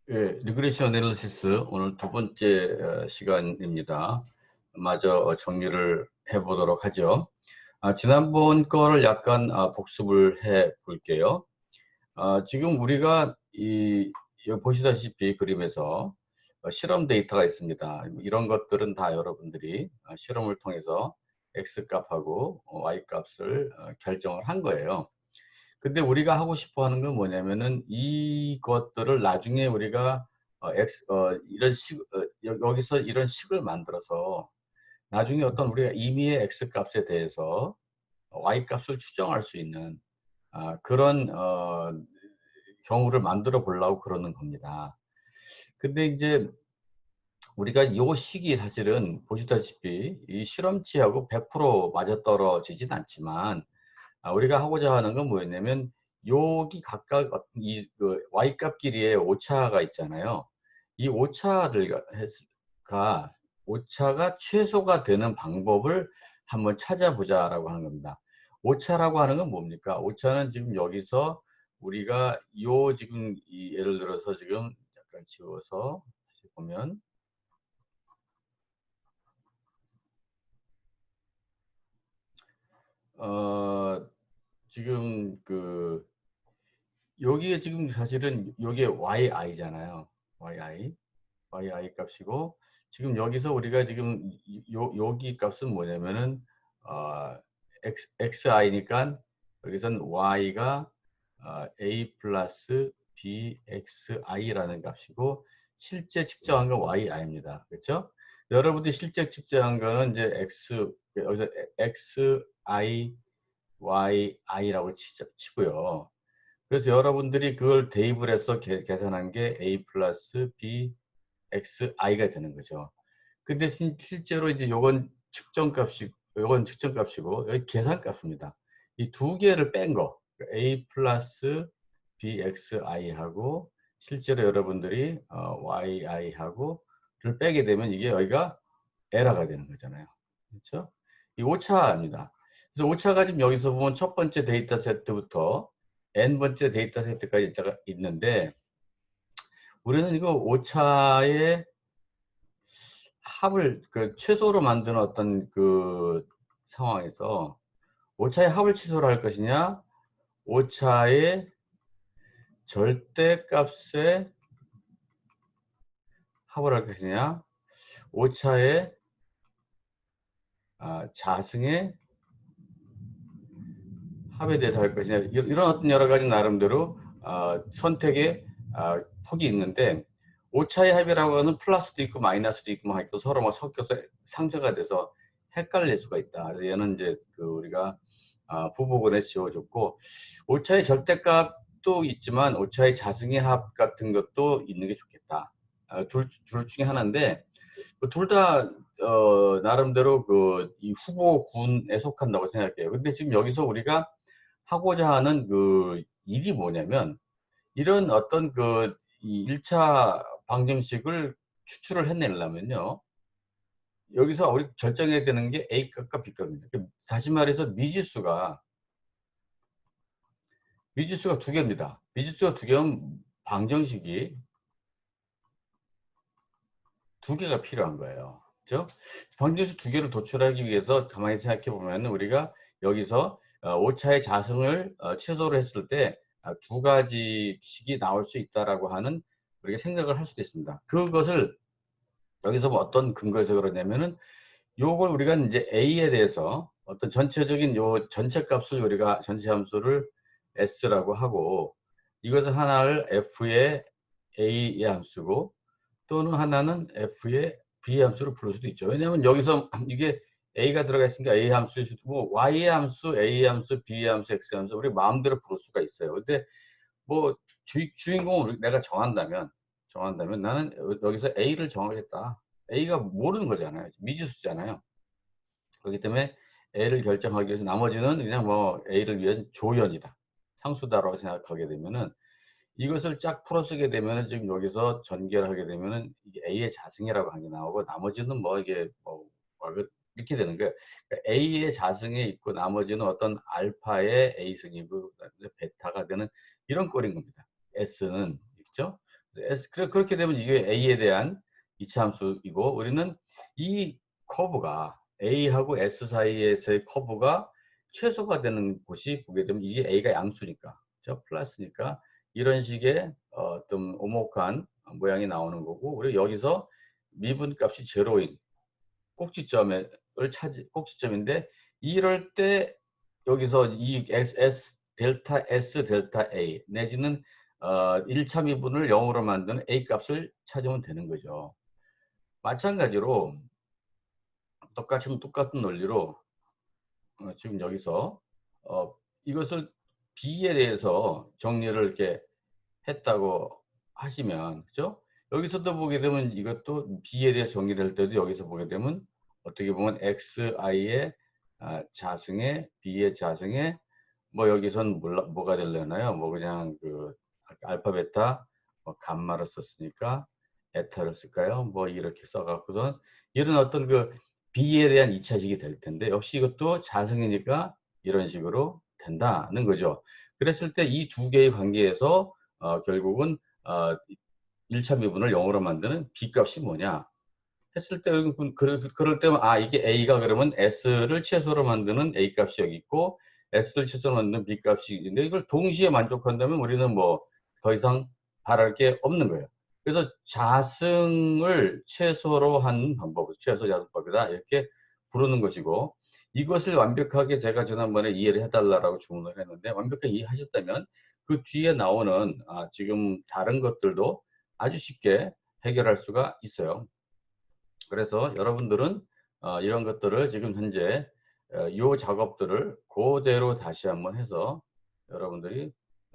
예, 리그레션 애널리시스 오늘 두 번째 시간입니다. 마저 정리를 해보도록 하죠. 지난번 거를 약간 복습을 해 볼게요. 지금 우리가 여기 보시다시피 그림에서 실험 데이터가 있습니다. 이런 것들은 다 여러분들이 실험을 통해서 X 값하고 Y 값을 결정을 한 거예요. 근데 우리가 하고 싶어 하는 건 뭐냐면은 이것들을 나중에 우리가 이런 여기서 이런 식을 만들어서 나중에 어떤 우리가 임의의 X 값에 대해서 Y 값을 추정할 수 있는 그런 경우를 만들어 보려고 그러는 겁니다. 근데 이제 우리가 이 식이 사실은 보시다시피 이 실험치하고 100% 맞아떨어지진 않지만 우리가 하고자 하는 건 뭐였냐면 여기 각각 그 y값끼리의 오차가 있잖아요. 이 오차가 최소가 되는 방법을 한번 찾아보자라고 하는 겁니다. 오차라고 하는 건 뭡니까? 오차는 지금 여기서 우리가 지금 예를 들어서 지금 약간 지워서 다시 보면 어 지금 여기에 지금 사실은 여기에 yi잖아요. yi 값이고 지금 여기서 우리가 지금 여기 값은 뭐냐면은 어, xi니까 여기선 y가 a 플러스 bxi라는 값이고 실제 측정한 건 yi입니다. 그렇죠? 여러분들이 실제 측정한 거는 이제 여기서 xi yi라고 치고요. 그래서 여러분들이 그걸 대입을 해서 계산한 게 a 플러스 b xi가 되는 거죠. 근데 실제로 이제 요건 측정값이고 여기 계산값입니다. 이 두 개를 뺀 거, a 플러스 bxi하고 실제로 여러분들이 yi하고를 빼게 되면 이게 여기가 에러가 되는 거잖아요. 그렇죠? 이 오차입니다. 그래서 오차가 지금 여기서 보면 첫 번째 데이터 세트부터 n번째 데이터 세트까지 있는데 우리는 이거 오차의 합을 최소로 만드는 어떤 상황에서 오차의 합을 최소로 할 것이냐, 오차의 절대값의 합을 할 것이냐, 오차의 자승의 합에 대해서 할 것이냐, 이런 어떤 여러 가지 나름대로 선택의 폭이 있는데 오차의 합이라고 하는 플러스도 있고 마이너스도 있고 막 있고 서로 막 섞여서 상쇄가 돼서 헷갈릴 수가 있다. 그래서 얘는 이제 우리가 부부근에 지워줬고 오차의 절대값도 있지만 오차의 자승의 합 같은 것도 있는 게 좋겠다. 둘 중에 하나인데 둘 다 나름대로 이 후보군에 속한다고 생각해요. 근데 지금 여기서 우리가 하고자 하는 일이 뭐냐면 이런 어떤 이 1차 방정식을 추출을 해내려면요. 여기서 우리 결정해야 되는 게 A값과 B값입니다. 다시 말해서 미지수가 두 개입니다. 미지수가 두 개면 방정식이 두 개가 필요한 거예요. 그죠? 방정식 두 개를 도출하기 위해서 가만히 생각해 보면 우리가 여기서 오차의 자승을 최소로 했을 때 두 가지식이 나올 수 있다라고 하는 우리가 생각을 할 수도 있습니다. 그것을 여기서 뭐 어떤 근거에서 그러냐면은 요걸 우리가 이제 A에 대해서 어떤 전체적인 요 전체 값을 우리가 전체 함수를 S라고 하고 이것을 하나를 F의 A의 함수고 또는 하나는 F의 B 함수로 부를 수도 있죠. 왜냐하면 여기서 이게 A가 들어가 있으니까 A 함수일 수도 있고 Y의 함수, A 함수, B 함수, X 함수 우리 마음대로 부를 수가 있어요. 근데 뭐 주인공을 내가 정한다면 나는 여기서 A를 정하겠다. A가 모르는 거잖아요. 미지수잖아요. 그렇기 때문에 A를 결정하기 위해서 나머지는 그냥 뭐 A를 위한 조연이다. 상수다라고 생각하게 되면은 이것을 쫙 풀어쓰게 되면은 지금 여기서 전개를 하게 되면은 이게 A의 자승이라고 하는 게 나오고 나머지는 뭐 이게 이렇게 되는 거예요. 그러니까 A의 자승에 있고 나머지는 어떤 알파의 A승이고 베타가 되는 이런 꼴인 겁니다. S는 그렇죠? 그렇게 되면 이게 A에 대한 이차 함수이고, 우리는 이 커브가 A하고 S 사이에서의 커브가 최소가 되는 곳이 보게 되면 이게 A가 양수니까, 저 플러스니까 이런 식의 어떤 오목한 모양이 나오는 거고, 우리 여기서 미분값이 제로인 꼭지점을 꼭지점인데, 이럴 때 여기서 이 델타 S 델타 A 내지는 1차 미분을 0으로 만드는 A 값을 찾으면 되는 거죠. 마찬가지로 똑같은 논리로 지금 여기서 이것을 B에 대해서 정리를 이렇게 했다고 하시면, 그죠? 여기서도 보게 되면 이것도 B에 대해서 정리를 할 때도 여기서 보게 되면 어떻게 보면 XI의 자승에 B의 자승에 뭐 여기선 뭐가 되려나요? 뭐 그냥 그 알파 베타 뭐 감마를 썼으니까 에타를 쓸까요? 뭐 이렇게 써갖고선 이런 어떤 그 B에 대한 2차식이 될 텐데, 역시 이것도 자승이니까 이런 식으로 된다는 거죠. 그랬을 때 이 두 개의 관계에서 결국은 1차 미분을 0으로 만드는 B값이 뭐냐 했을 때, 그럴 때면 이게 A가 그러면 S를 최소로 만드는 A값이 여기 있고 S를 최소로 만드는 B값이 있는데, 이걸 동시에 만족한다면 우리는 뭐 더 이상 바랄 게 없는 거예요. 그래서 자승을 최소로 하는 방법을 최소 자승법이다 이렇게 부르는 것이고, 이것을 완벽하게 제가 지난번에 이해를 해달라고 주문을 했는데 완벽하게 이해하셨다면 그 뒤에 나오는 지금 다른 것들도 아주 쉽게 해결할 수가 있어요. 그래서 여러분들은 이런 것들을 지금 현재 이 작업들을 그대로 다시 한번 해서 여러분들이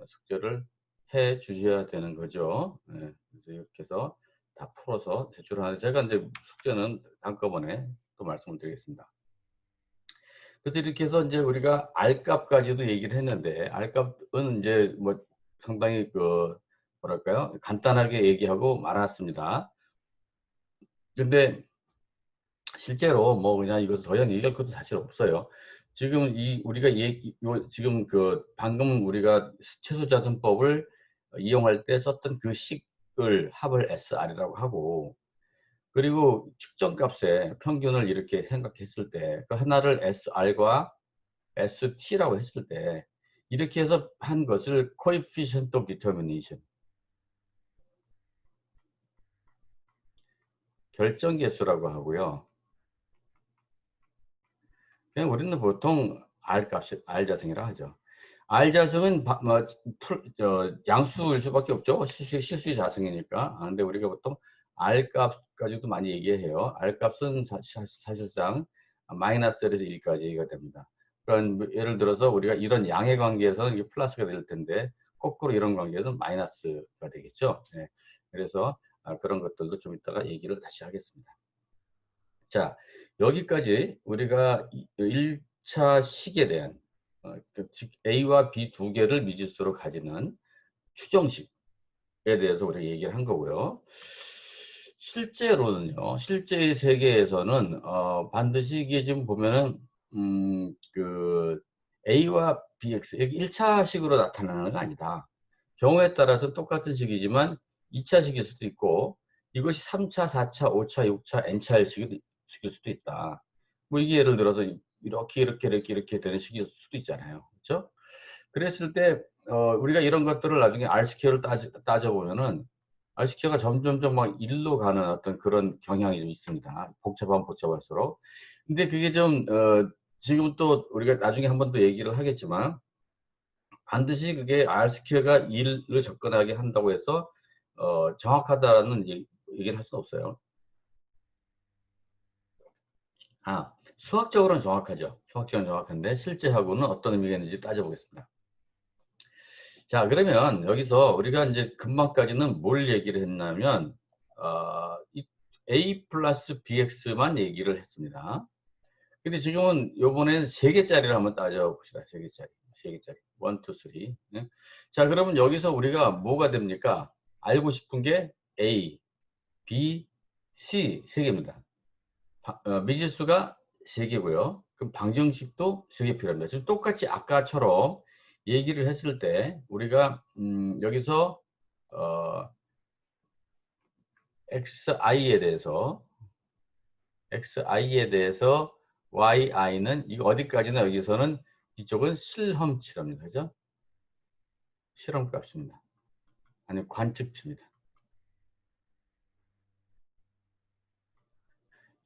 숙제를 해 주셔야 되는 거죠. 네, 그래서 이렇게 해서 다 풀어서 제출을 하는데, 제가 이제 숙제는 한꺼번에 또 말씀을 드리겠습니다. 그래서 이렇게 해서 이제 우리가 R값까지도 얘기를 했는데, R값은 이제 뭐 상당히 그 뭐랄까요, 간단하게 얘기하고 말았습니다. 근데 실제로 뭐 그냥 이것을 더 이상 얘기할 것도 사실 없어요. 지금 우리가 지금 그 방금 우리가 최소자전법을 이용할 때 썼던 그 식을 합을 SR이라고 하고, 그리고 측정값의 평균을 이렇게 생각했을 때 그 하나를 SR과 ST라고 했을 때 이렇게 해서 한 것을 coefficient of determination, 결정계수라고 하고요. 그냥 우리는 보통 R자승이라 하죠. R자승은 양수일 수밖에 없죠. 실수의 자승이니까. 근데 우리가 보통 R값 가지고도 많이 얘기해요. R값은 사실상 마이너스 1에서 1까지가 됩니다. 그러니까 예를 들어서 우리가 이런 양의 관계에서는 이게 플러스가 될 텐데, 거꾸로 이런 관계에서는 마이너스가 되겠죠. 네. 그래서 그런 것들도 좀 이따가 얘기를 다시 하겠습니다. 자, 여기까지 우리가 1차 식에 대한 즉 A와 B 두 개를 미지수로 가지는 추정식에 대해서 우리가 얘기를 한 거고요. 실제로는요, 실제의 세계에서는 반드시 이게 지금 보면은 그 A와 BX, 여기 1차식으로 나타나는 거 아니다. 경우에 따라서 똑같은 식이지만 2차식일 수도 있고, 이것이 3차, 4차, 5차, 6차, N차일 식일 수도 있다. 뭐 이게 예를 들어서 이렇게 되는 식일 수도 있잖아요. 그렇죠? 그랬을 때 우리가 이런 것들을 나중에 R스퀘어를 따져보면은 R스퀘어가 점점점 막 1로 가는 어떤 그런 경향이 좀 있습니다. 복잡하면 복잡할수록. 근데 그게 좀 지금 또 우리가 나중에 한 번 더 얘기를 하겠지만, 반드시 그게 R스퀘어가 1로 접근하게 한다고 해서 정확하다는 얘기를 할 수는 없어요. 수학적으로는 정확하죠. 수학적으로는 정확한데 실제하고는 어떤 의미가 있는지 따져보겠습니다. 자, 그러면 여기서 우리가 이제 금방까지는 뭘 얘기를 했냐면 이 A 플러스 BX만 얘기를 했습니다. 근데 지금은 요번엔 3개짜리를 한번 따져봅시다. 3개짜리. 3개짜리. 1, 2, 3. 네? 자, 그러면 여기서 우리가 뭐가 됩니까? 알고 싶은 게 A, B, C 3개입니다. 미지수가 3개고요. 그럼 방정식도 3개 필요합니다. 지금 똑같이 아까처럼 얘기를 했을 때 우리가 여기서 xi에 대해서 yi는 이거 어디까지나 여기서는 이쪽은 실험치랍니다. 그죠? 실험값입니다. 아니 관측치입니다.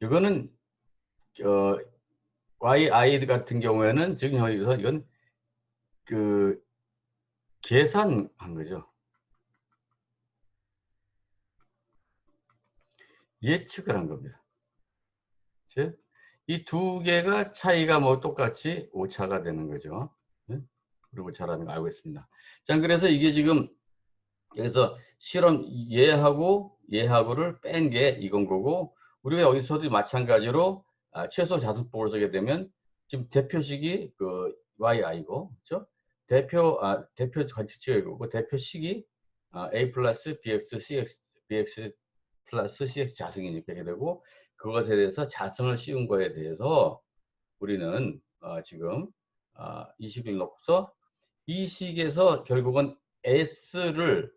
이거는 yi 같은 경우에는 지금 여기서 이건 그 계산한 거죠. 예측을 한 겁니다. 이 두 개가 차이가 뭐 똑같이 오차가 되는 거죠. 그리고 잘하는 거 알고 있습니다. 자, 그래서 이게 지금 여기서 실험 얘하고를 뺀 게 이건 거고, 우리가 여기서도 마찬가지로 최소 자수법을 쓰게 되면 지금 대표식이 그 yi고, 그렇죠? 대표 관측치가 이거고 대표식이 a 플러스 bx cx bx 플러스 cx 자승이니까 이렇게 되고, 그것에 대해서 자승을 씌운 거에 대해서 우리는 지금 이 식을 넣고서 이 식에서 결국은 S를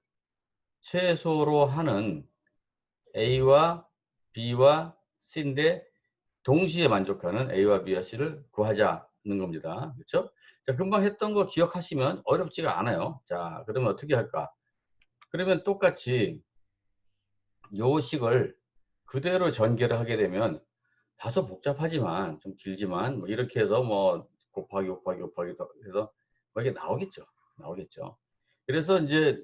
최소로 하는 A와 B와 C인데 동시에 만족하는 A와 B와 C를 구하자는 겁니다. 그렇죠? 자, 금방 했던 거 기억하시면 어렵지가 않아요. 자, 그러면 어떻게 할까? 그러면 똑같이 요 식을 그대로 전개를 하게 되면 다소 복잡하지만 좀 길지만 뭐 이렇게 해서 뭐 곱하기 해서 뭐 이게 나오겠죠. 그래서 이제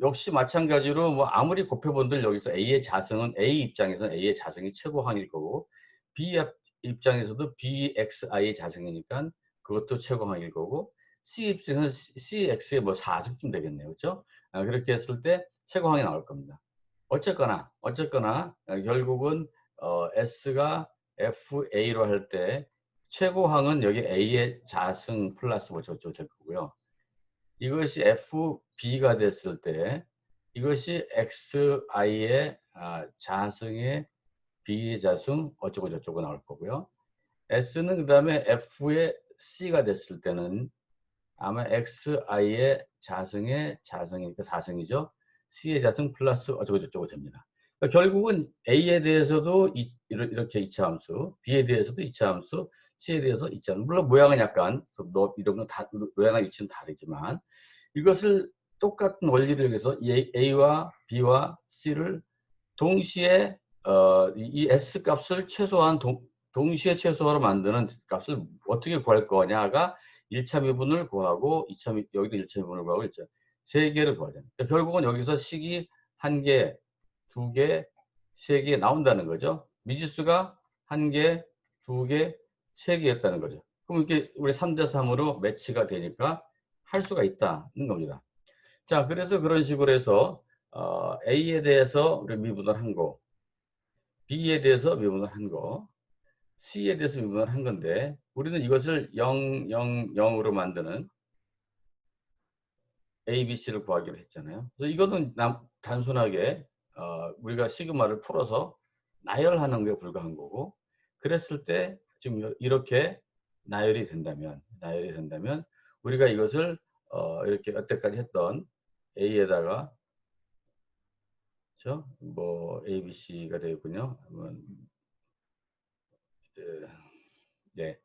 역시 마찬가지로 뭐 아무리 곱해본들 여기서 A의 자승은 A 입장에서는 A의 자승이 최고항일 거고 B 입장에서도 BXI의 자승이니까 그것도 최고항일 거고 C 입장에서는 CX의 뭐 4승쯤 되겠네요. 그렇죠? 그렇게 했을 때 최고항이 나올 겁니다. 어쨌거나 결국은 S가 FA로 할 때 최고항은 여기 A의 자승 플러스 뭐 저쪽 될 거고요. 이것이 FB가 됐을 때 이것이 XI의 자승의 B의 자승 어쩌고 저쩌고 나올 거고요. S는 그 다음에 F의 C가 됐을 때는 아마 XI의 자승의 자승이니까 4승이죠. C의 자승 플러스 어쩌고 저쩌고 됩니다. 그러니까 결국은 A에 대해서도 이렇게 이차함수, B에 대해서도 이차함수, C에 대해서 이차함수. 물론 모양은 약간 이런 건 다 모양과 위치는 다르지만 이것을 똑같은 원리를 위해서 A와 B와 C를 동시에 이 S 값을 최소한 동시에 최소화로 만드는 값을 어떻게 구할 거냐가 1차 미분을 구하고 2차 여기도 1차 미분을 구하고 1차 세 개를 구하잖아요. 그러니까 결국은 여기서 식이 한 개, 두 개, 세 개 나온다는 거죠. 미지수가 한 개, 두 개, 세 개였다는 거죠. 그럼 이렇게 우리 3대 3으로 매치가 되니까 할 수가 있다는 겁니다. 자, 그래서 그런 식으로 해서 A에 대해서 우리 미분을 한 거, B에 대해서 미분을 한 거, C에 대해서 미분을 한 건데 우리는 이것을 0, 0, 0으로 만드는 A, B, C를 구하기로 했잖아요. 그래서 이거는 단순하게 우리가 시그마를 풀어서 나열하는 게 불과한 거고, 그랬을 때 지금 이렇게 나열이 된다면 우리가 이것을 이렇게 여태까지 했던 A에다가 그렇죠? 뭐 A, B, C가 되겠군요. 네.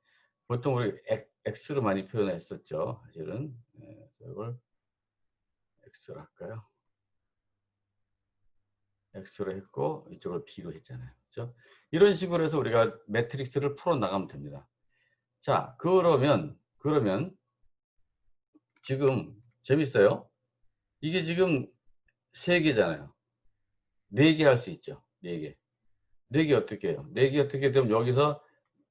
보통 우리 X로 많이 표현했었죠. 사실은. 네, 이걸 X로 할까요? X로 했고 이쪽을 B로 했잖아요. 그렇죠? 이런 식으로 해서 우리가 매트릭스를 풀어 나가면 됩니다. 자, 그러면 지금 재밌어요. 이게 지금 세 개잖아요. 네 개 할 수 있죠. 네 개. 네 개 어떻게 해요? 네 개 어떻게 되면 여기서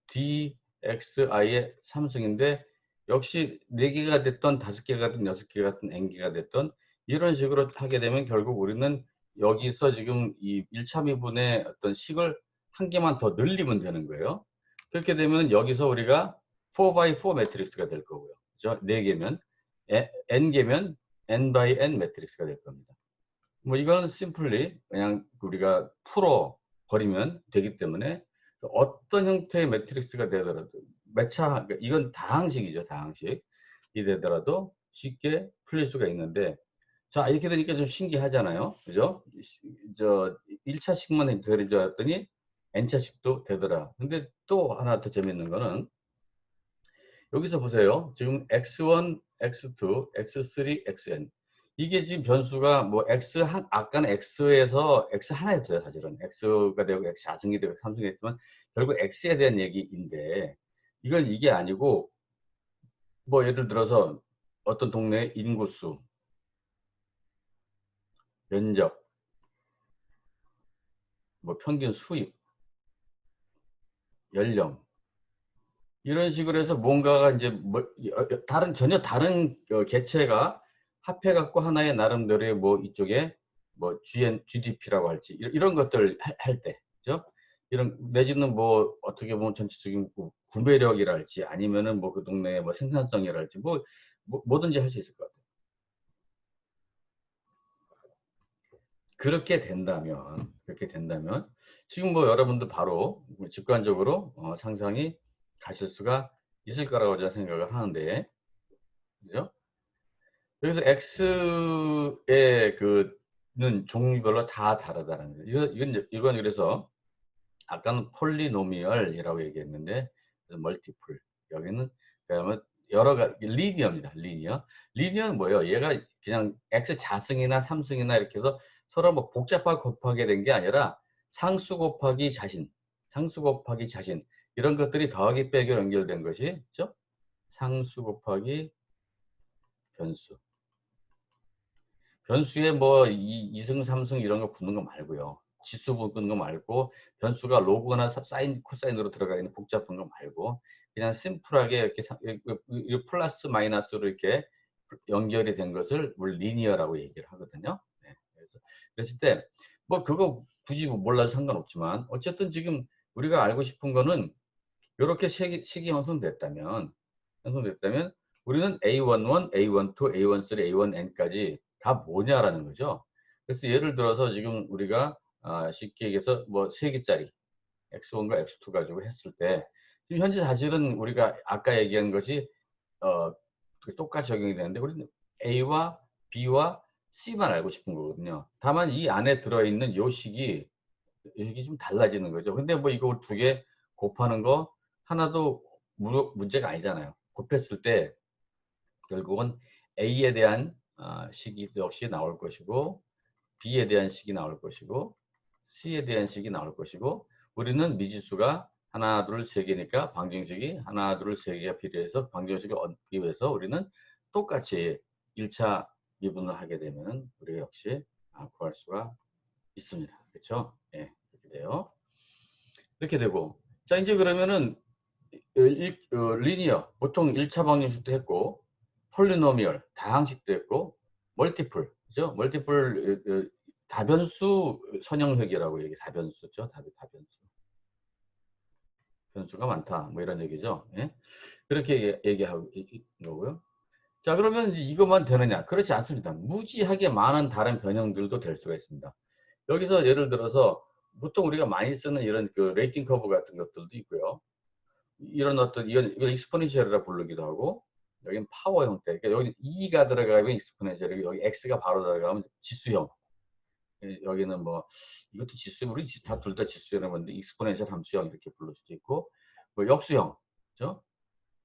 DXI의 3승인데 역시 4개가 됐던 5개가 됐든 6개가 됐든 N개가 됐던 이런 식으로 하게 되면 결국 우리는 여기서 지금 이 1차 미분의 어떤 식을 한 개만 더 늘리면 되는 거예요. 그렇게 되면 여기서 우리가 4x4 매트릭스가 될 거고요. 그죠? 4개면 N개면 N by N 매트릭스가 될 겁니다. 뭐 이건 심플리 그냥 우리가 풀어 버리면 되기 때문에 어떤 형태의 매트릭스가 되더라도 매차 이건 다항식이죠. 다항식이 되더라도 쉽게 풀릴 수가 있는데 자 이렇게 되니까 좀 신기하잖아요. 그죠? 1차식만 되는 줄 알았더니 n차식도 되더라. 근데 또 하나 더 재밌는 거는 여기서 보세요. 지금 x1, x2, x3, xn. 이게 지금 변수가 뭐 x1, 아까는 x에서 x 하나였어요. 사실은 x가 되고 x 자승이 되고 삼승이 됐지만 결국 x에 대한 얘기인데 이건 이게 아니고 뭐 예를 들어서 어떤 동네의 인구수, 면적, 뭐 평균 수입, 연령 이런 식으로 해서 뭔가가 이제 뭐 다른 전혀 다른 개체가 합해 갖고 하나의 나름대로의 뭐 이쪽에 뭐 GDP라고 할지 이런 것들 할 때, 그죠? 이런 내지는 뭐 어떻게 보면 전체적인 구매력이랄지 아니면은 뭐 그 동네의 뭐 생산성이랄지 뭐든지 할 수 있을 것 같아요. 그렇게 된다면 지금 뭐 여러분들 바로 직관적으로 상상이 가실 수가 있을 거라고 저는 생각을 하는데, 그죠? 그래서 X의 그는 종류별로 다 다르다는 거예요. 이건 그래서 아까는 폴리노미얼이라고 얘기했는데 멀티플 여기는 그다음에 여러 가지 리니어입니다. 리니어는 뭐예요? 얘가 그냥 x 자승이나 삼승이나 이렇게 해서 서로 뭐 복잡하게 곱하게 된 게 아니라 상수 곱하기 자신, 상수 곱하기 자신 이런 것들이 더하기 빼기로 연결된 것이 그죠? 상수 곱하기 변수. 변수에 뭐 2승, 3승 이런 거 붙는 거 말고요. 지수 붙는 거 말고 변수가 로그나 사인, 코사인으로 들어가 있는 복잡한 거 말고 그냥 심플하게 이렇게 플러스 마이너스로 이렇게 연결이 된 것을 우리 리니어라고 얘기를 하거든요. 네, 그래서 그랬을 때 뭐 그거 굳이 몰라도 상관없지만 어쨌든 지금 우리가 알고 싶은 거는 이렇게 식이 형성됐다면 우리는 A11, A12, A13, A1N까지 다 뭐냐라는 거죠. 그래서 예를 들어서 지금 우리가 쉽게 얘기해서 뭐 3개짜리 X1과 X2 가지고 했을 때 지금 현재 사실은 우리가 아까 얘기한 것이 어, 똑같이 적용이 되는데 우리는 A와 B와 C만 알고 싶은 거거든요. 다만 이 안에 들어있는 요 식이 좀 달라지는 거죠. 근데 뭐 이거 두 개 곱하는 거 하나도 문제가 아니잖아요. 곱했을 때 결국은 A에 대한 식이 역시 나올 것이고 B에 대한 식이 나올 것이고 C에 대한 식이 나올 것이고 우리는 미지수가 하나, 둘, 세 개니까 방정식이 하나, 둘, 세 개가 필요해서 방정식을 얻기 위해서 우리는 똑같이 1차 미분을 하게 되면 우리가 역시 구할 수가 있습니다. 그렇죠? 예, 이렇게 돼요. 이렇게 되고 자 이제 그러면은 리니어 보통 1차 방정식도 했고 폴리노미얼 다항식도 했고 멀티플 그죠? 멀티플 다변수 선형식이라고 얘기 다변수죠. 다변수 변수가 많다 뭐 이런 얘기죠. 예? 그렇게 얘기하고 거고요. 자 그러면 이것만 되느냐? 그렇지 않습니다. 무지하게 많은 다른 변형들도 될 수가 있습니다. 여기서 예를 들어서 보통 우리가 많이 쓰는 이런 그 레이팅 커브 같은 것들도 있고요. 이런 이걸 익스포넨셜이라 부르기도 하고 여기는 파워 형태. 그러니까 여기 2가 들어가면 익스포넨셜이고 여기 x가 바로 들어가면 지수형. 여기는 뭐 이것도 지수 우리 다 둘 다 지수형이라고 하는데 익스포넨셜 함수형 이렇게 부를 수도 있고 뭐 역수형, 그죠?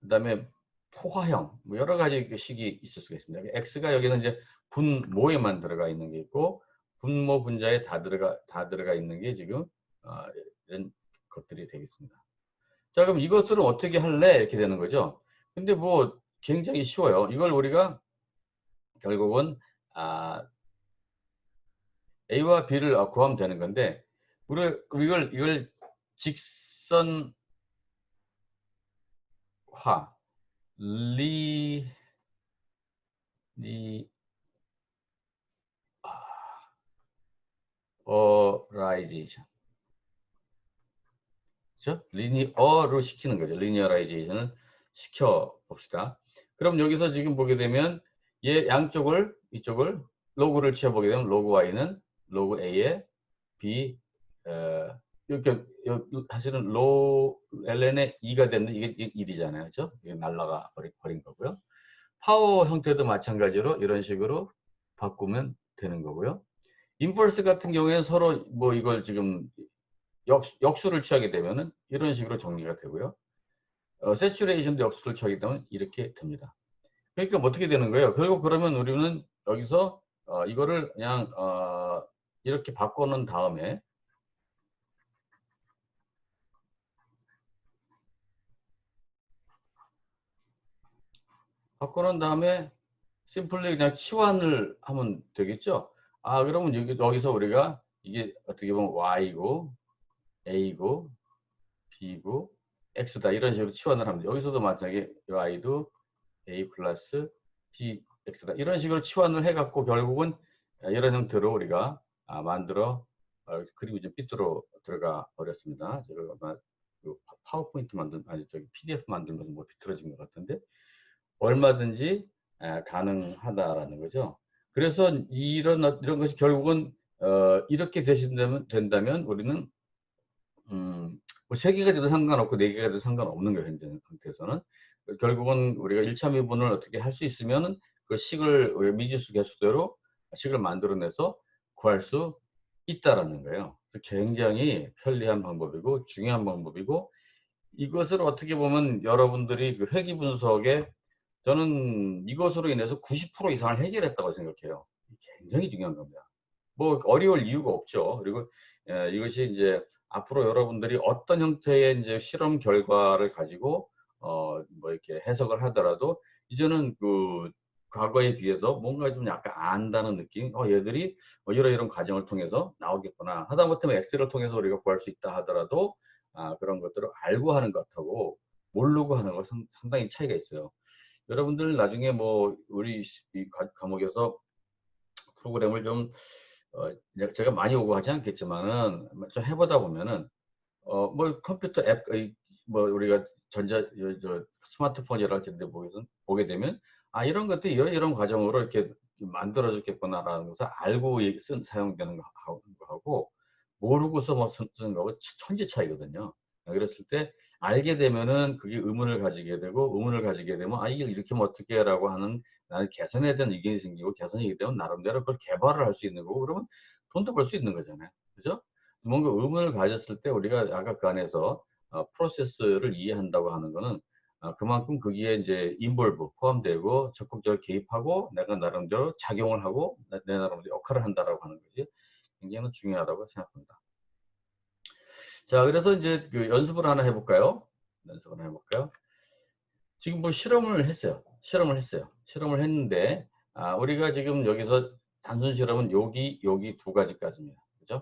그다음에 포화형 뭐 여러 가지 식이 있을 수가 있습니다. x가 여기는 이제 분모에만 들어가 있는 게 있고 분모 분자에 다 들어가 있는 게 지금 이런 것들이 되겠습니다. 자, 그럼 이것들은 어떻게 할래? 이렇게 되는 거죠. 근데 뭐 굉장히 쉬워요. 이걸 우리가 결국은 A와 B를 구하면 되는 건데 이걸 직선화 리 리 어라이제이션 그렇죠? 리니어로 시키는 거죠. 리니어라이제이션을 시켜 봅시다. 그럼 여기서 지금 보게 되면 얘 양쪽을 이쪽을 로그를 채워보게 되면 로그 y는 로그 a에 b 이렇게 사실은 ln의 2가 되는 이게 1이잖아요. 그렇죠? 이게 날라가 버린 거고요. 파워 형태도 마찬가지로 이런 식으로 바꾸면 되는 거고요. 인버스 같은 경우에는 서로 뭐 이걸 지금 역수를 취하게 되면은 이런 식으로 정리가 되고요. 세츄레이션도 역수를 취하게 되면 이렇게 됩니다. 그러니까 뭐 어떻게 되는 거예요? 결국 그러면 우리는 여기서 이거를 그냥 이렇게 바꿔놓은 다음에 심플리 그냥 치환을 하면 되겠죠? 그러면 여기서 우리가 이게 어떻게 보면 Y고 A고 B고 X다 이런 식으로 치환을 합니다. 여기서도 마찬가지게 Y도 A 플러스 B X다 이런 식으로 치환을 해갖고 결국은 이런 형태로 우리가 만들어 그리고 이제 삐뚤어 들어가 버렸습니다. 제가 아마 그 파워포인트 아니 저기 PDF 만들면서 뭐 비틀어진 것 같은데 얼마든지 가능하다라는 거죠. 그래서 이런 것이 결국은 이렇게 된다면 우리는 뭐 3개가 돼도 상관없고 4개가 돼도 상관없는 거예요. 현재 상태에서는. 결국은 우리가 1차 미분을 어떻게 할 수 있으면은 그 식을 우리가 미지수 개수대로 식을 만들어내서 구할 수 있다라는 거예요. 굉장히 편리한 방법이고 중요한 방법이고 이것을 어떻게 보면 여러분들이 그 회귀 분석에 저는 이것으로 인해서 90% 이상을 해결했다고 생각해요. 굉장히 중요한 겁니다. 뭐 어려울 이유가 없죠. 그리고 이것이 이제 앞으로 여러분들이 어떤 형태의 이제 실험 결과를 가지고 뭐 이렇게 해석을 하더라도 이제는 그 과거에 비해서 뭔가 좀 약간 안다는 느낌. 얘들이 이런 과정을 통해서 나오겠구나. 하다못해 엑셀을 통해서 우리가 구할 수 있다 하더라도 그런 것들을 알고 하는 것하고 모르고 하는 것 상당히 차이가 있어요. 여러분들 나중에 뭐 우리 이 과목에서 프로그램을 좀 제가 많이 오고 하지 않겠지만은 좀 해보다 보면은 뭐 컴퓨터 앱 뭐 우리가 스마트폰이랄지 보게 되면 이런 것들이 이런 과정으로 이렇게 만들어졌겠구나라는 것을 알고 사용되는 거하고 모르고서 뭐 쓰는 거하고 천지 차이거든요. 그랬을 때 알게 되면은 그게 의문을 가지게 되고 의문을 가지게 되면 이걸 이렇게 하면 어떻게 라고 하는 나는 개선에 대한 의견이 생기고 개선이 되면 나름대로 그걸 개발을 할 수 있는 거고 그러면 돈도 벌 수 있는 거잖아요. 그죠? 뭔가 의문을 가졌을 때 우리가 아까 그 안에서 프로세스를 이해한다고 하는 거는 그만큼 거기에 이제 인볼브 포함되고 적극적으로 개입하고 내가 나름대로 작용을 하고 내 나름대로 역할을 한다라고 하는 것이 굉장히 중요하다고 생각합니다. 자, 그래서 이제 그 연습을 하나 해볼까요? 연습을 하나 해볼까요? 지금 뭐 실험을 했어요. 실험을 했는데 우리가 지금 여기서 단순 실험은 여기 2가지까지입니다. 그죠?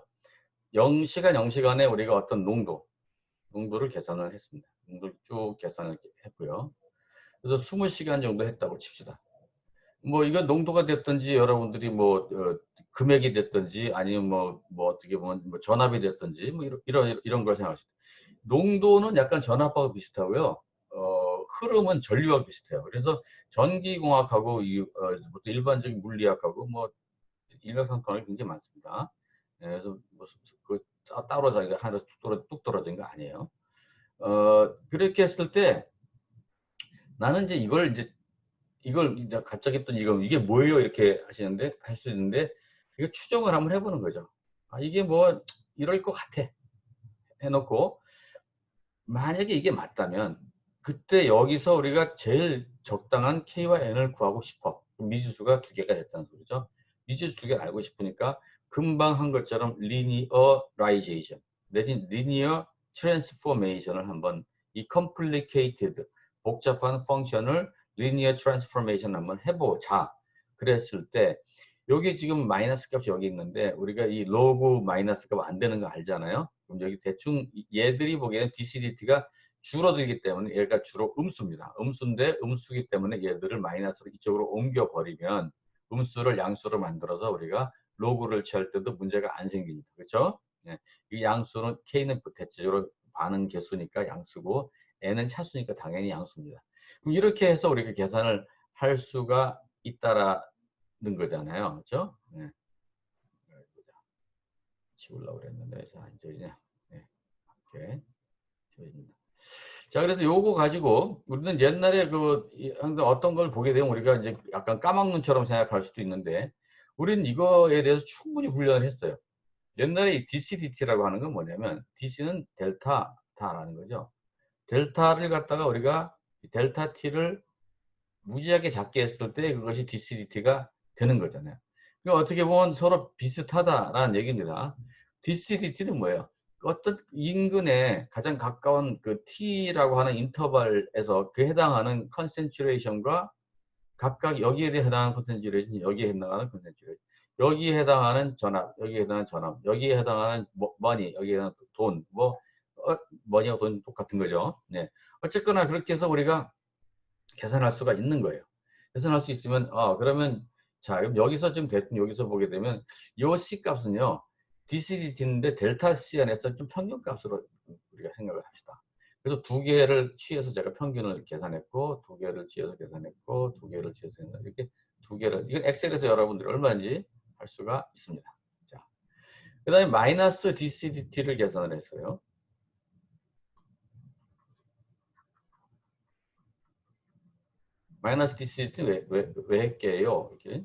0시간에 우리가 어떤 농도를 계산을 했습니다. 농도를 쭉 계산을 했고요. 그래서 20시간 정도 했다고 칩시다. 뭐 이거 농도가 됐든지 여러분들이 뭐 금액이 됐든지 아니면 뭐 어떻게 보면 뭐 전압이 됐든지 뭐 이런 걸 생각하시죠. 농도는 약간 전압하고 비슷하고요. 흐름은 전류하고 비슷해요. 그래서 전기공학하고 일반적인 물리학하고 뭐 일맥상통하는 게 굉장히 많습니다. 그래서 뭐 그 따로 자기가 하나 뚝 떨어진 거 아니에요. 그렇게 했을 때 나는 이걸 이제 갑자기 또 이게 뭐예요? 이렇게 할 수 있는데 이게 추정을 한번 해보는 거죠. 이게 뭐 이럴 것 같아. 해놓고 만약에 이게 맞다면 그때 여기서 우리가 제일 적당한 K와 N을 구하고 싶어. 미지수가 2개가 됐다는 소리죠. 미지수 2개를 알고 싶으니까 금방 한 것처럼 리니어라이제이션 내지 리니어 트랜스포메이션을 한번 이 complicated 복잡한 펑션을 리니어 트랜스포메이션 한번 해보자. 그랬을 때 여기 지금 마이너스 값이 여기 있는데 우리가 이 로그 마이너스 값 안 되는 거 알잖아요. 그럼 여기 대충 얘들이 보기에는 DCDT가 줄어들기 때문에 얘가 주로 음수입니다. 음수인데 음수기 때문에 얘들을 마이너스로 이쪽으로 옮겨버리면 음수를 양수로 만들어서 우리가 로그를 취할 때도 문제가 안 생깁니다. 그렇죠? 예. 이 양수는 K는 대체적으로 반응 개수니까 양수고 N은 차수니까 당연히 양수입니다. 그럼 이렇게 해서 우리가 계산을 할 수가 있다라는 거잖아요. 그렇죠? 네. 지우려고 그랬는데 자 이제 네. 이렇게 지워집니다. 자, 그래서 요거 가지고 우리는 옛날에 항상 어떤 걸 보게 되면 우리가 이제 약간 까막눈처럼 생각할 수도 있는데 우리는 이거에 대해서 충분히 훈련을 했어요. 옛날에 이 DCDT라고 하는 건 뭐냐면 DC는 델타라는 거죠. 델타를 갖다가 우리가 델타 T를 무지하게 작게 했을 때 그것이 DCDT가 되는 거잖아요. 그러니까 어떻게 보면 서로 비슷하다라는 얘기입니다. DCDT는 뭐예요? 어떤 인근에 가장 가까운 그 T라고 하는 인터벌에서 그 해당하는 컨센츄레이션과 각각 여기에 해당하는 컨센츄레이션, 여기에 해당하는 컨센츄레이션, 여기에 해당하는 전압, 여기에 해당하는 전압, 여기에 해당하는 머니, 여기에 해당하는 돈, 머니하고 돈 똑같은 거죠. 네. 어쨌거나 그렇게 해서 우리가 계산할 수가 있는 거예요. 계산할 수 있으면 그러면 자 그럼 여기서 지금 대충 여기서 보게 되면 요 C 값은요 DCDT인데 델타 C 안에서 좀 평균값으로 우리가 생각을 합시다. 그래서 두 개를 취해서 제가 평균을 계산했고 두 개를 취해서 계산했고 두 개를 취해서 이렇게 두 개를 이건 엑셀에서 여러분들이 얼마인지 할 수가 있습니다. 자, 그다음에 마이너스 DCDT를 계산을 했어요. 마이너스 DCT 왜 했게요? 이렇게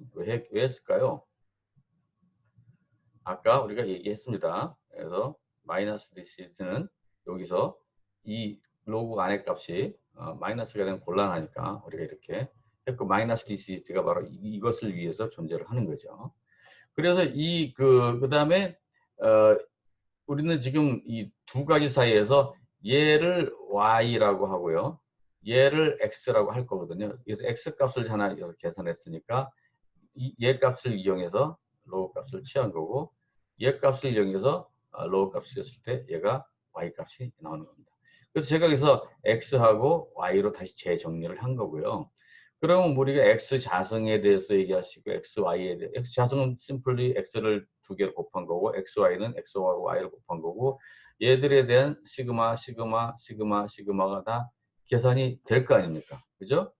왜 했을까요? 아까 우리가 얘기했습니다. 그래서 마이너스 DCT는 여기서 이 로그 안의 값이 마이너스가 되면 곤란하니까 우리가 이렇게 했고 마이너스 DCT가 바로 이것을 위해서 존재를 하는 거죠. 그래서 그다음에 우리는 지금 이 두 가지 사이에서 얘를 y라고 하고요. 얘를 x라고 할 거거든요. 그래서 x 값을 하나 여기서 계산했으니까 얘 값을 이용해서 로우 값을 취한 거고 얘 값을 이용해서 로우 값을 줬을 때 얘가 y 값이 나오는 겁니다. 그래서 제가 여기서 x하고 y로 다시 재정리를 한 거고요. 그러면 우리가 x 자승에 대해서 얘기하시고 x, y에 대해 x 자승은 심플리 x를 두 개를 곱한 거고 x, y는 x하고 y를 곱한 거고 얘들에 대한 시그마, 시그마, 시그마, 시그마가 다 계산이 될 거 아닙니까? 그죠?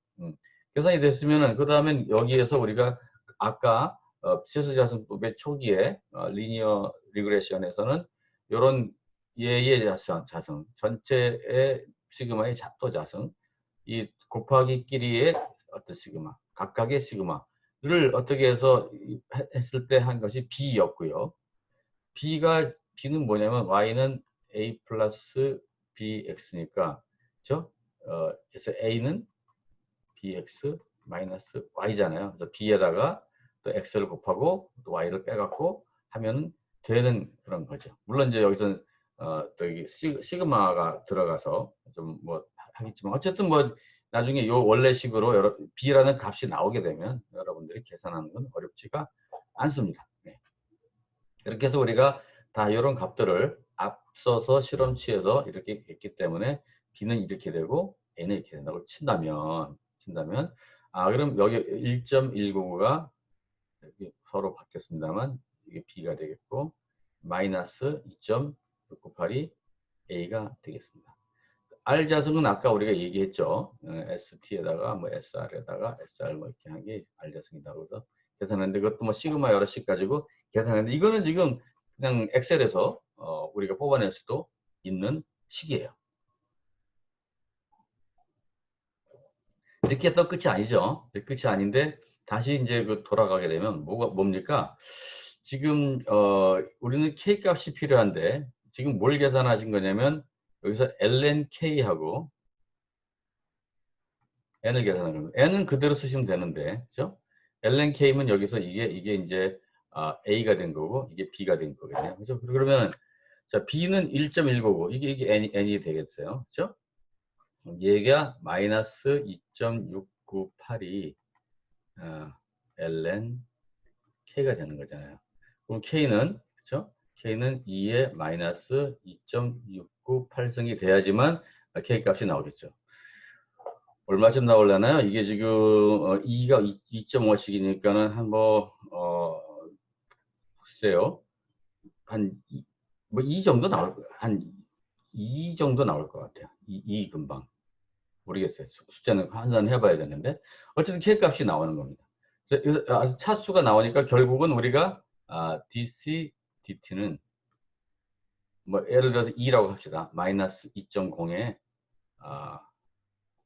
계산이 됐으면은 그 다음에 여기에서 우리가 아까 실수자승법의 초기에 리니어 리그레션에서는 이런 얘의 자승 전체의 시그마의 또 자승 이 곱하기 끼리의 어떤 시그마 각각의 시그마를 어떻게 해서 했을 때 한 것이 b였고요. b는 뭐냐면 y는 a 플러스 bx니까 그렇죠? 그래서 a는 bx 마이너스 y잖아요. 그래서 b에다가 또 x를 곱하고 또 y를 빼갖고 하면 되는 그런 거죠. 물론 이제 여기서는 또 이게 시그마가 들어가서 좀 뭐 하겠지만 어쨌든 뭐 나중에 요 원래식으로 b라는 값이 나오게 되면 여러분들이 계산하는 건 어렵지가 않습니다. 네. 이렇게 해서 우리가 다 이런 값들을 앞서서 실험치에서 이렇게 했기 때문에 b는 이렇게 되고 a는 이렇게 된다고 친다면 그럼 여기 1.199가 서로 바뀌었습니다만 이게 b가 되겠고 마이너스 2.698이 a가 되겠습니다. R 자승은 아까 우리가 얘기했죠. ST에다가 뭐 SR에다가 SR 뭐 이렇게 한 게 R 자승이라고 해서 계산했는데 그것도 뭐 시그마 여러 씩 가지고 계산했는데 이거는 지금 그냥 엑셀에서 우리가 뽑아낼 수도 있는 식이에요. 이렇게 또 끝이 아니죠. 끝이 아닌데 다시 이제 돌아가게 되면 뭡니까? 지금 우리는 K 값이 필요한데 지금 뭘 계산하신 거냐면 여기서 ln K하고 n을 계산하는 겁니다. n은 그대로 쓰시면 되는데 그죠? ln K면 여기서 이게 이제 A가 된 거고 이게 B가 된 거거든요. 그죠? 그러면 자 B는 1.199 이게 n이 되겠어요. 그죠? 얘가 마이너스 2.698이 ln K가 되는 거잖아요. 그럼 K는 그렇죠? K는 2의 마이너스 2.698승이 돼야지만 K 값이 나오겠죠. 얼마쯤 나오려나요? 이게 지금 2가 2.5씩이니까는 글쎄요. 이 정도 나올 거예요. 한 2 정도 나올 것 같아요. 2 금방. 모르겠어요. 숫자는 한잔 해봐야 되는데 어쨌든 K 값이 나오는 겁니다. 그래서 차수가 나오니까 결국은 우리가 DC, DT는 뭐 예를 들어서 2라고 합시다. 마이너스 2.0에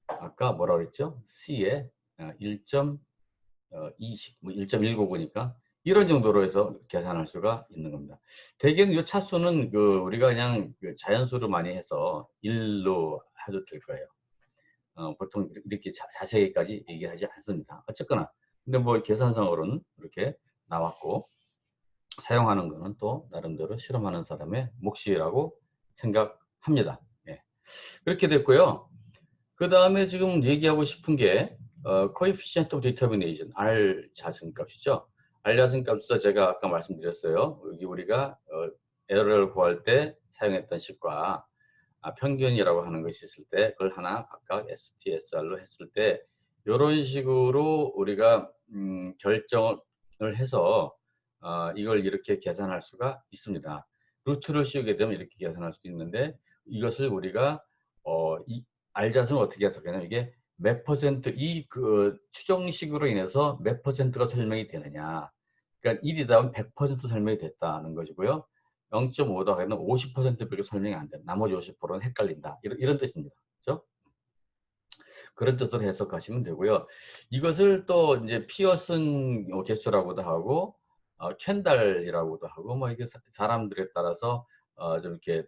아까 뭐라 그랬죠? C에 1.20, 뭐 1.199니까 이런 정도로 해서 계산할 수가 있는 겁니다. 대개는 이 차수는 우리가 그냥 자연수로 많이 해서 1로 해도 될 거예요. 보통 이렇게 자세히까지 얘기하지 않습니다. 어쨌거나 근데 뭐 계산상으로는 이렇게 나왔고, 사용하는 거는 또 나름대로 실험하는 사람의 몫이라고 생각합니다. 예. 그렇게 됐고요. 그 다음에 지금 얘기하고 싶은 게 coefficient of determination, R 자승값이죠. R 자승값에서 제가 아까 말씀드렸어요. 여기 우리가 에러를 구할 때 사용했던 식과 평균이라고 하는 것이 있을 때 그걸 하나 각각 STSR로 했을 때 이런 식으로 우리가 결정을 해서 이걸 이렇게 계산할 수가 있습니다. 루트를 씌우게 되면 이렇게 계산할 수도 있는데, 이것을 우리가 이 알자승을 어떻게 해석하냐면, 이게 몇 퍼센트, 이 추정식으로 인해서 몇 퍼센트가 설명이 되느냐. 그러니까 1이다 100% 설명이 됐다는 것이고요. 0.5다 하면 50%밖에 설명이 안 된다. 나머지 50%는 헷갈린다. 이런 뜻입니다. 그렇죠? 그런 뜻으로 해석하시면 되고요. 이것을 또 이제 피어슨 개수라고도 하고, 켄달이라고도 하고, 뭐 이게 사람들에 따라서 좀 이렇게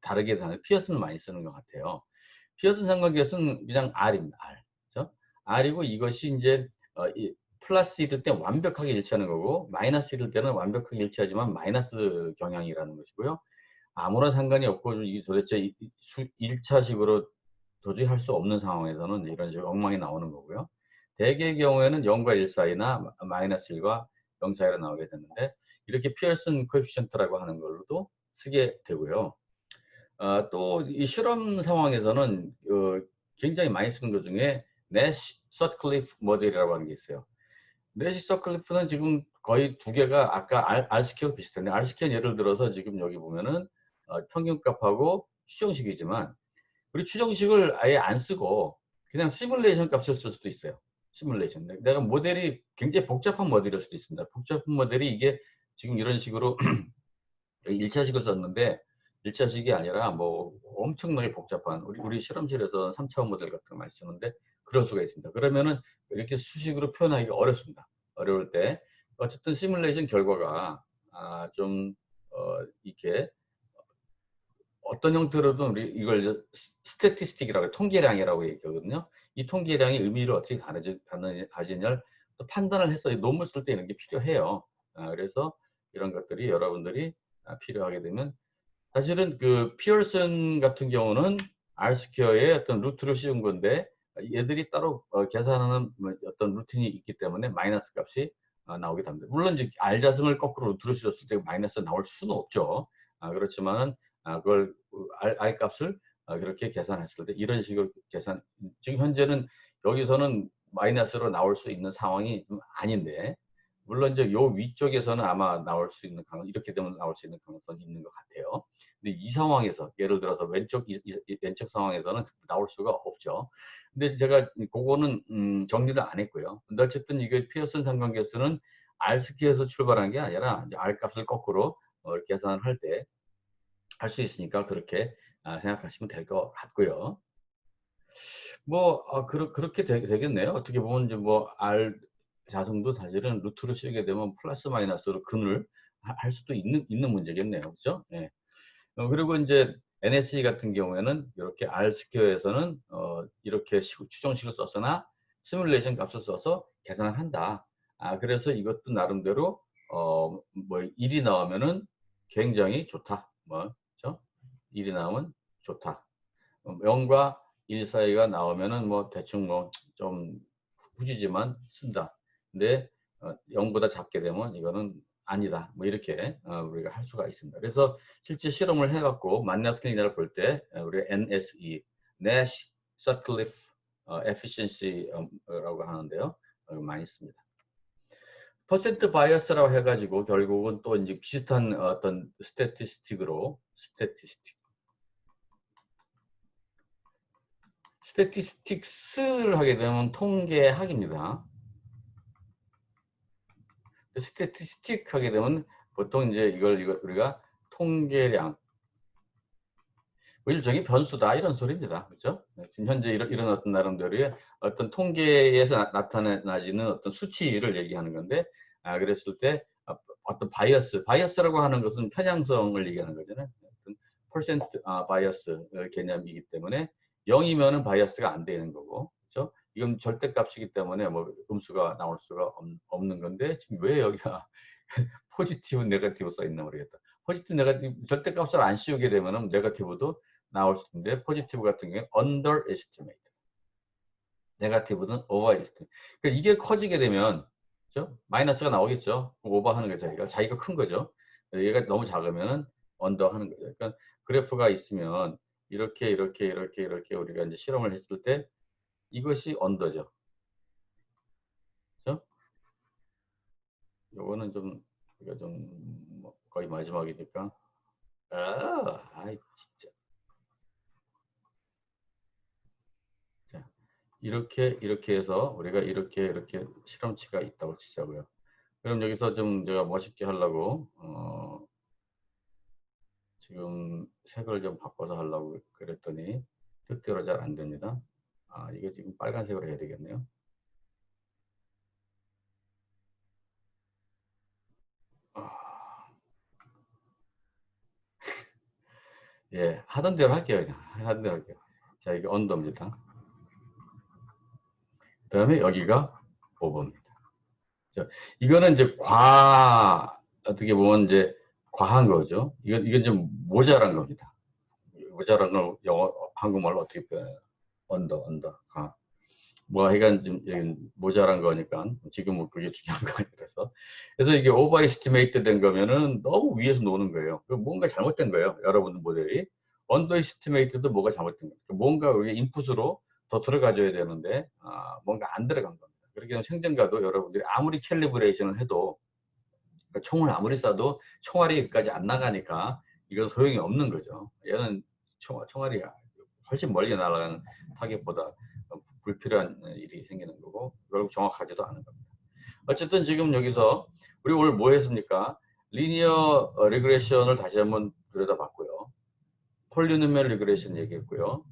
다르게 하는, 피어슨을 많이 쓰는 것 같아요. 피어슨 삼각계수는 그냥 R입니다. R. 그렇죠? R이고, 이것이 이제 플러스 이럴 때 완벽하게 일치하는 거고, 마이너스 이럴 때는 완벽하게 일치하지만 마이너스 경향이라는 것이고요. 아무런 상관이 없고, 이 도대체 1차식으로 도저히 할 수 없는 상황에서는 이런 식으로 엉망이 나오는 거고요. 대개의 경우에는 0과 1 사이나 마이너스 1과 0 사이로 나오게 되는데, 이렇게 피어슨 코에피션트라고 하는 걸로도 쓰게 되고요. 또 이 실험 상황에서는 굉장히 많이 쓰는 것 중에 내시 서클리프 모델이라고 하는 게 있어요. 내시 서클리프는 지금 거의 두 개가 아까 R스퀘어 비슷한데, R스퀘어 예를 들어서 지금 여기 보면은 평균값하고 추정식이지만, 우리 추정식을 아예 안 쓰고 그냥 시뮬레이션 값을 쓸 수도 있어요. 시뮬레이션. 내가 모델이 굉장히 복잡한 모델일 수도 있습니다. 복잡한 모델이 이게 지금 이런 식으로 1차식을 썼는데 1차식이 아니라 뭐 엄청나게 복잡한, 우리 실험실에서 3차원 모델 같은 거 많이 쓰는데 그럴 수가 있습니다. 그러면은 이렇게 수식으로 표현하기가 어렵습니다. 어려울 때 어쨌든 시뮬레이션 결과가 좀 이렇게 어떤 형태로든 우리 이걸 스태티스틱이라고, 통계량이라고 얘기하거든요. 이 통계량의 의미를 어떻게 가지냐를 판단을 해서 논문 쓸 때 이런 게 필요해요. 그래서 이런 것들이 여러분들이 필요하게 되면, 사실은 피어슨 같은 경우는 R스퀘어의 어떤 루트를 씌운 건데, 얘들이 따로 계산하는 어떤 루틴이 있기 때문에 마이너스 값이 나오게 됩니다. 물론 이제 R자승을 거꾸로 루트로 씌웠을 때 마이너스 나올 수는 없죠. 그렇지만은 그걸 R 값을 그렇게 계산했을 때 이런 식으로 계산, 지금 현재는 여기서는 마이너스로 나올 수 있는 상황이 좀 아닌데, 물론 이제 요 위쪽에서는 아마 나올 수 있는 이렇게 되면 나올 수 있는 가능성이 있는 것 같아요. 근데 이 상황에서 예를 들어서 왼쪽 상황에서는 나올 수가 없죠. 근데 제가 그거는 정리를 안 했고요. 근데 어쨌든 이게 피어슨 삼각계수는 R스퀘어에서 출발한 게 아니라 이제 R 값을 거꾸로 계산을 할 때 할 수 있으니까 그렇게 생각하시면 될 것 같고요. 뭐 그렇게 되겠네요. 어떻게 보면 이제 뭐 R 자성도 사실은 루트로 씌우게 되면 플러스 마이너스로 근을 할 수도 있는 문제겠네요. 그죠? 예. 그리고 이제 NSE 같은 경우에는 이렇게 R 스퀘어에서는 이렇게 추정식을 썼으나 시뮬레이션 값을 써서 계산을 한다. 그래서 이것도 나름대로 뭐 1이 나오면은 굉장히 좋다. 뭐, 그죠? 1이 나오면 좋다. 0과 1 사이가 나오면은 뭐 대충 뭐 좀 후지지만 쓴다. 근데 0보다 작게 되면 이거는 아니다. 뭐 이렇게 우리가 할 수가 있습니다. 그래서 실제 실험을 해갖고 맞냐 틀리냐를 볼 때 우리가 NSE, Nash Sutcliffe Efficiency라고 하는데요. 많이 씁니다. 퍼센트 바이어스라고 해가지고 결국은 또 이제 비슷한 어떤 스태티스틱스를 하게 되면 통계학입니다. 스태티스틱 하게 되면 보통 이제 이걸 우리가 통계량, 일종의 변수다 이런 소리입니다. 그렇죠? 지금 현재 이런 어떤 나름대로의 어떤 통계에서 나타나지는 어떤 수치를 얘기하는 건데, 그랬을 때 어떤 바이어스라고 하는 것은 편향성을 얘기하는 거잖아요. 퍼센트 바이어스 개념이기 때문에 0이면은 바이어스가 안 되는 거고, 그렇죠? 이건 절대값이기 때문에 뭐 음수가 나올 수가 없는 건데 지금 왜 여기가 포지티브, 네거티브 써 있나 모르겠다. 포지티브, 네거티브 절대값을 안 씌우게 되면은 네거티브도 나올 수 있는데 포지티브 같은 경우는 underestimate, 네거티브는 overestimate. 그러니까 이게 커지게 되면 그렇죠? 마이너스가 나오겠죠. 오버하는 거죠. 자기가 큰 거죠. 얘가 너무 작으면 언더 하는 거죠. 그러니까 그래프가 있으면 이렇게 우리가 이제 실험을 했을 때 이것이 언더죠. 그렇죠? 요거는 좀 우리가 좀뭐 거의 마지막이니까 아이 진짜. 자, 이렇게 해서 우리가 이렇게 실험치가 있다고 치자고요. 그럼 여기서 좀 제가 멋있게 하려고 지금 색을 좀 바꿔서 하려고 그랬더니 뜻대로 잘 안 됩니다. 이게 지금 빨간색으로 해야 되겠네요. 예, 하던 대로 할게요. 그냥 하던 대로 할게요. 자, 이게 언더입니다. 그 다음에 여기가 오버입니다. 자, 이거는 이제 어떻게 보면 이제 과한 거죠. 이건 좀 모자란 겁니다. 모자란 걸 영어, 한국말로 어떻게 표현해요? 언더, 가. 뭐 하여간 좀 모자란 거니까 지금은 그게 중요한 거 아니라서. 그래서 이게 오버 에스티메이트 된 거면은 너무 위에서 노는 거예요. 뭔가 잘못된 거예요. 여러분 모델이. 언더 에스티메이트도 뭐가 잘못된 거예요. 뭔가 우리 인풋으로 더 들어가줘야 되는데 뭔가 안 들어간 겁니다. 그렇게 되면 생전가도 여러분들이 아무리 캘리브레이션을 해도 그러니까 총을 아무리 쏴도 총알이 여기까지 안 나가니까 이건 소용이 없는 거죠. 얘는 총알이 훨씬 멀리 날아가는 타겟보다 불필요한 일이 생기는 거고 결국 정확하지도 않은 겁니다. 어쨌든 지금 여기서 우리 오늘 뭐 했습니까? 리니어 리그레션을 다시 한번 들여다봤고요. 폴리노미얼 리그레션 얘기했고요.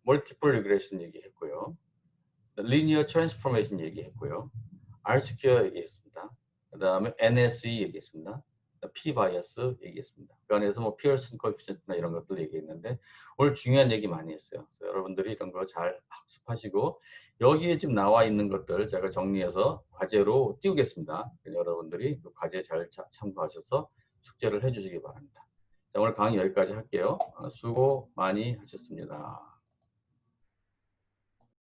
멀티플 리그레션 얘기했고요. 리니어 트랜스포메이션 얘기했고요. R 스퀘어 얘기했습니다. 그 다음에 NSE 얘기했습니다. P 바이어스 얘기했습니다. 그 안에서 뭐 피어슨 코에피션트나 이런 것들 얘기했는데 오늘 중요한 얘기 많이 했어요. 여러분들이 이런 거 잘 학습하시고 여기에 지금 나와 있는 것들 제가 정리해서 과제로 띄우겠습니다. 여러분들이 그 과제 잘 참고하셔서 숙제를 해주시기 바랍니다. 자, 오늘 강의 여기까지 할게요. 수고 많이 하셨습니다.